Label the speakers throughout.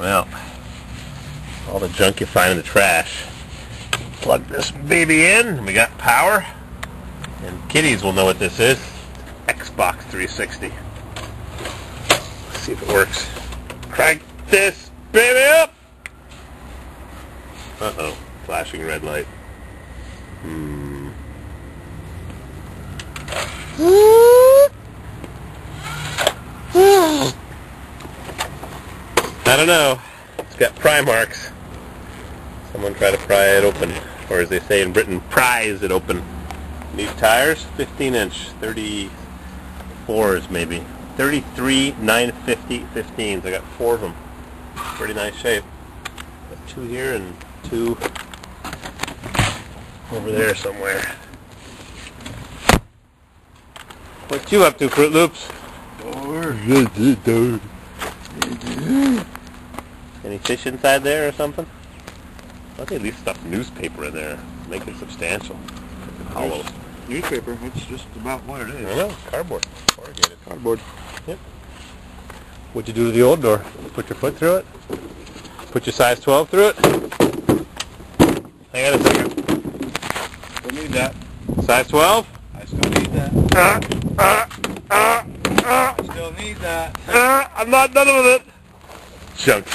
Speaker 1: Well, all the junk you find in the trash. Plug this baby in, and we got power. And kiddies will know what this is. Xbox 360. Let's see if it works. Crank this baby up! Uh-oh, flashing red light. I don't know. It's got pry marks. Someone tried to pry it open. Or as they say in Britain, prise it open. These tires, 15-inch, 34s maybe. 33, 950, 15s. I got 4 of them. Pretty nice shape. Got 2 here and 2 over there somewhere. What you up to, Fruit Loops? Any fish inside there or something? I think at least stuff newspaper in there. Make it substantial. Hollow.
Speaker 2: Newspaper, it's just about what it is.
Speaker 1: I know, cardboard. Corrugated.
Speaker 2: Cardboard.
Speaker 1: Yep. What'd you do to the old door? Put your foot through it? Put your size 12 through it? Hang on a second.
Speaker 2: Still need that.
Speaker 1: Size 12?
Speaker 2: I still need that. Still need that.
Speaker 1: I'm not done with it. Junk.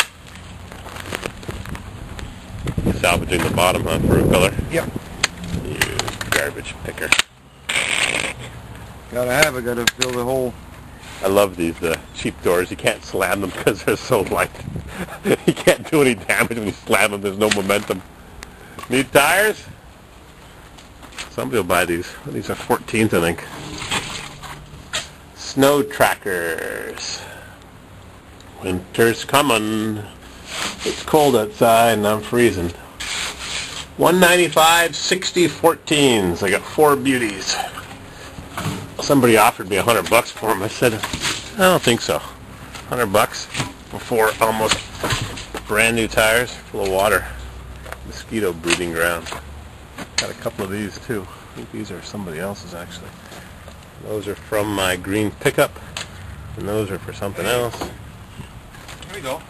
Speaker 1: Salvaging the bottom, huh, for a color?
Speaker 2: Yep.
Speaker 1: You garbage picker.
Speaker 2: Gotta have it, gotta fill the hole.
Speaker 1: I love these cheap doors. You can't slam them because they're so light. You can't do any damage when you slam them. There's no momentum. Need tires? Somebody will buy these. These are 14s, I think. Snow trackers. Winter's coming. It's cold outside and I'm freezing. 195, 60, 14s. I got 4 beauties. Somebody offered me $100 for them. I said, I don't think so. $100 for 4 almost brand new tires full of water. Mosquito breeding ground. Got a couple of these too. I think these are somebody else's actually. Those are from my green pickup, and those are for something else.
Speaker 2: Here we go.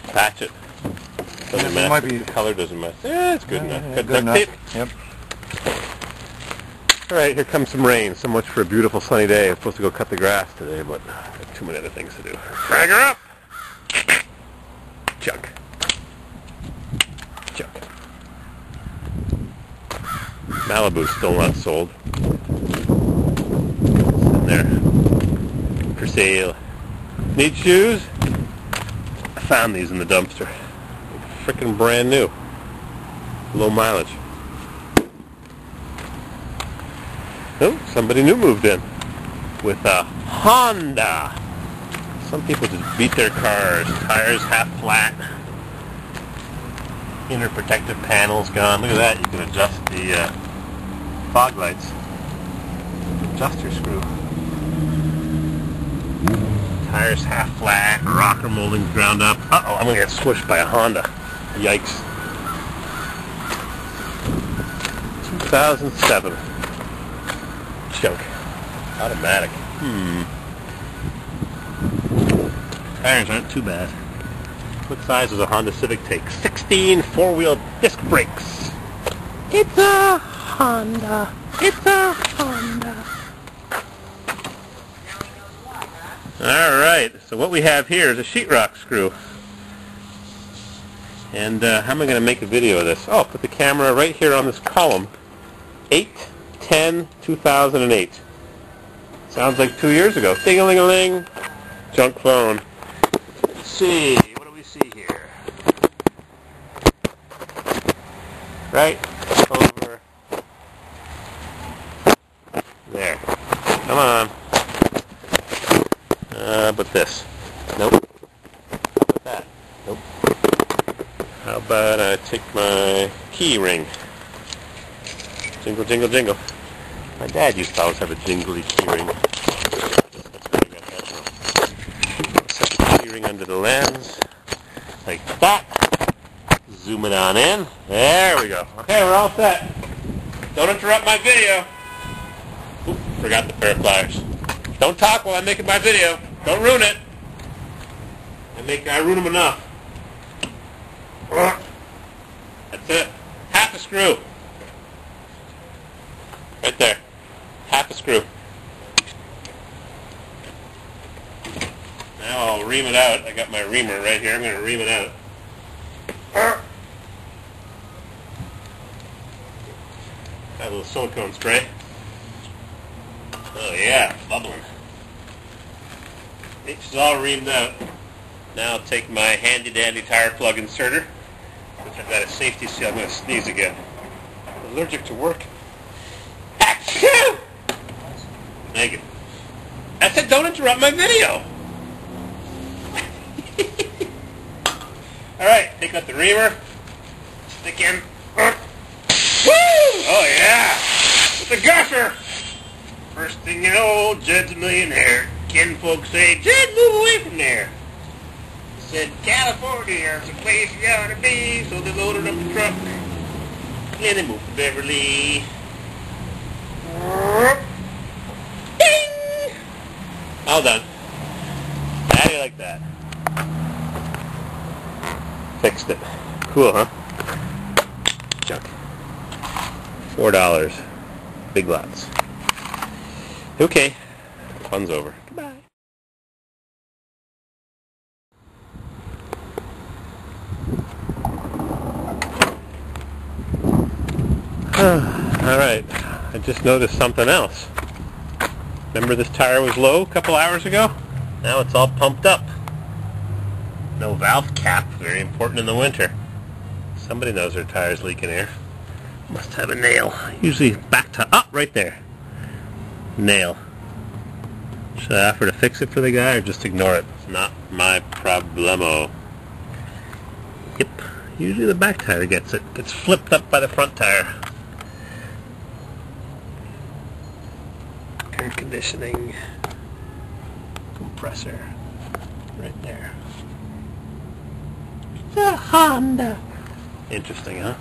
Speaker 1: Patch it. Doesn't matter.
Speaker 2: Might be.
Speaker 1: The color doesn't matter. Yeah, it's good enough. Got
Speaker 2: good
Speaker 1: duct tape.
Speaker 2: enough. Yep.
Speaker 1: All right, here comes some rain. So much for a beautiful sunny day. I'm supposed to go cut the grass today, but I've got too many other things to do. Drag her up. Junk. Junk. Malibu's still not sold. Sitting there for sale. Need shoes? I found these in the dumpster. Frickin' brand new. Low mileage. Oh, somebody new moved in with a Honda. Some people just beat their cars. Tires half flat. Inner protective panels gone. Look at that. You can adjust the fog lights. Adjuster screw. Tires half flat. Rocker molding ground up. Uh-oh, I'm going to get squished by a Honda. Yikes. 2007. Junk. Automatic. Tires aren't too bad. What size does a Honda Civic take? 16 four-wheel disc brakes. It's a Honda. It's a Honda. Alright, so what we have here is a sheetrock screw. And how am I going to make a video of this? Oh, I'll put the camera right here on this column. 8/10/2008. Sounds like 2 years ago. Ding-a-ling-a-ling. Junk phone. Let's see. What do we see here? Right over there. Come on. But this. Nope. How about that? Nope. How about I take my key ring? Jingle, jingle, jingle. My dad used to always have a jingly key ring. That's where I got that from. Set the key ring under the lens. Like that. Zoom it on in. There we go. Okay, we're all set. Don't interrupt my video. Oop, forgot the pair of pliers. Don't talk while I'm making my video. Don't ruin it. I ruin them enough. That's it. Half a screw. Right there. Half a screw. Now I'll ream it out. I got my reamer right here. I'm going to ream it out. Got a little silicone spray. Oh yeah, bubbling. It's all reamed out. Now I'll take my handy dandy tire plug inserter, which I've got a safety seal. I'm going to sneeze again. I'm allergic to work. Achoo! Negative. I said don't interrupt my video. Alright, take out the reamer. Stick in. Woo! Oh yeah! With the gusher! First thing you know, Jed's a millionaire. Ken folks say, Jed, move away from there. He said, California is a place you ought to be, so they loaded up the truck. And they moved to Beverly. Ding! All done. How do you like that? Fixed it. Cool, huh? Junk. $4. Big lots. Okay. Fun's over. Goodbye. Alright. I just noticed something else. Remember this tire was low a couple hours ago? Now it's all pumped up. No valve cap. Very important in the winter. Somebody knows their tire's leaking air. Must have a nail. Usually back to... Oh, right there. Nail. Should I offer to fix it for the guy or just ignore it? It's not my problemo. Yep. Usually the back tire gets it. Gets flipped up by the front tire. Air conditioning. Compressor. Right there. The Honda. Interesting, huh?